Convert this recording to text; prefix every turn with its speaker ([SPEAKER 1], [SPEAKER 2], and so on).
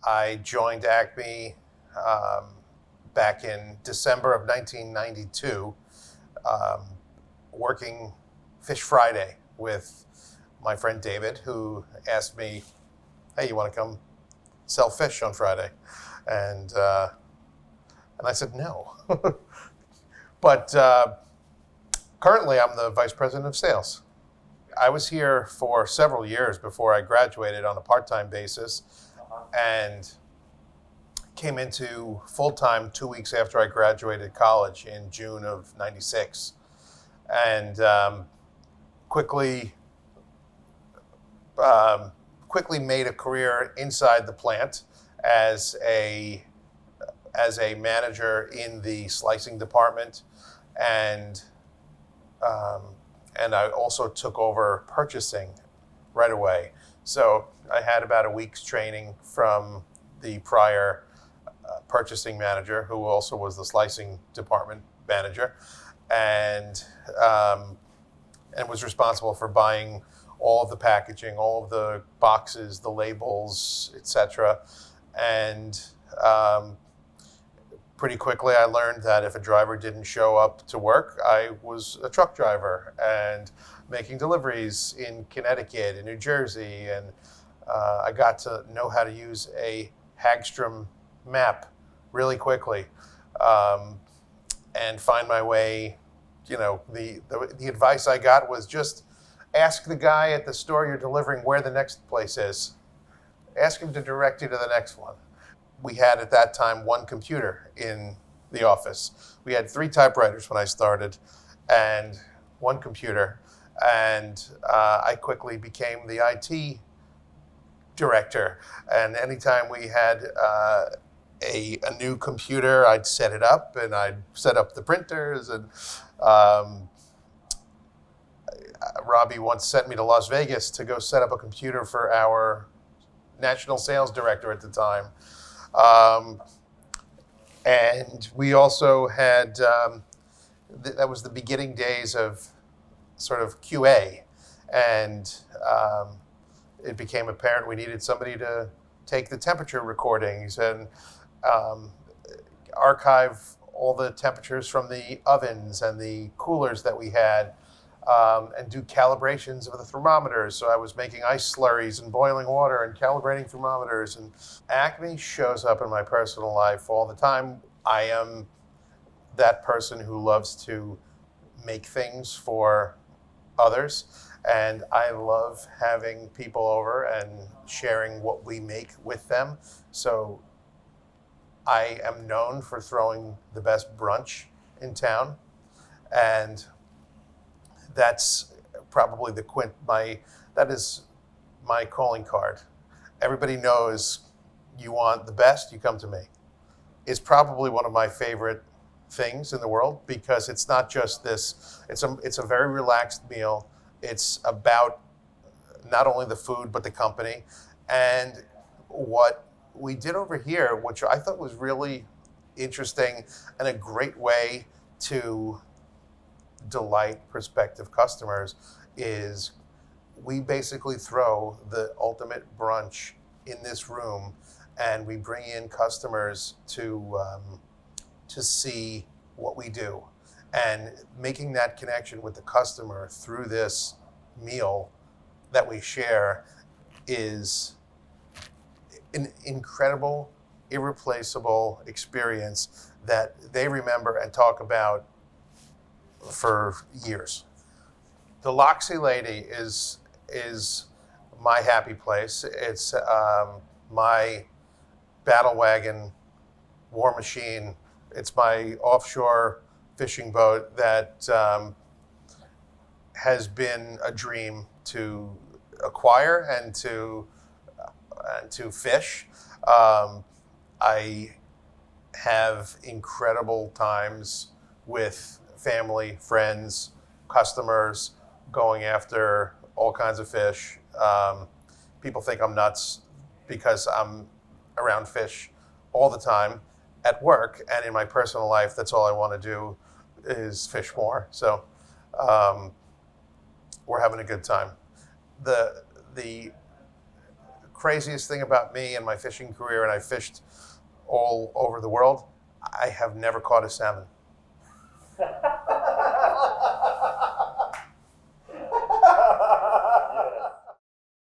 [SPEAKER 1] I joined Acme back in December of 1992, um, working Fish Friday with my friend David, who asked me, "Hey, you want to come sell fish on Friday?" And I said no. But currently, I'm the vice president of sales. I was here for several years before I graduated on a part-time basis, and came into full-time 2 weeks after I graduated college in June of '96, and quickly um, quickly made a career inside the plant as a manager in the slicing department, and um, and I also took over purchasing right away. So I had about a week's training from the prior purchasing manager, who also was the slicing department manager, and um, and was responsible for buying all of the packaging, all of the boxes, the labels, etc. And um, pretty quickly, I learned that if a driver didn't show up to work, I was a truck driver and making deliveries in Connecticut and New Jersey. And I got to know how to use a Hagstrom map really quickly, um, and find my way. The advice I got was just ask the guy at the store you're delivering where the next place is. Ask him to direct you to the next one. We had at that time one computer in the office. We had 3 typewriters when I started, and one computer. And I quickly became the IT director. And anytime we had a new computer, I'd set it up, and I'd set up the printers. And um, Robbie once sent me to Las Vegas to go set up a computer for our national sales director at the time. Um, and we also had, that was the beginning days of sort of QA. And it became apparent we needed somebody to take the temperature recordings and um, archive all the temperatures from the ovens and the coolers that we had, and do calibrations of the thermometers. So I was making ice slurries and boiling water and calibrating thermometers. And Acme shows up in my personal life all the time. I am that person who loves to make things for others. And I love having people over and sharing what we make with them. So I am known for throwing the best brunch in town. And that's probably that is my calling card. Everybody knows you want the best, you come to me. It's probably one of my favorite things in the world, because it's not just this. It's a very relaxed meal. It's about not only the food but the company. And what we did over here, which I thought was really interesting and a great way to delight prospective customers, is we basically throw the ultimate brunch in this room, and we bring in customers to see what we do, and making that connection with the customer through this meal that we share is an incredible, irreplaceable experience that they remember and talk about for years. The Loxy Lady is my happy place. It's my battle wagon, war machine. It's my offshore fishing boat that has been a dream to acquire and to fish. I have incredible times with family, friends, customers, going after all kinds of fish. People think I'm nuts because I'm around fish all the time at work, and in my personal life, that's all I want to do is fish more. So we're having a good time. The craziest thing about me and my fishing career, and I fished all over the world, I have never caught a salmon.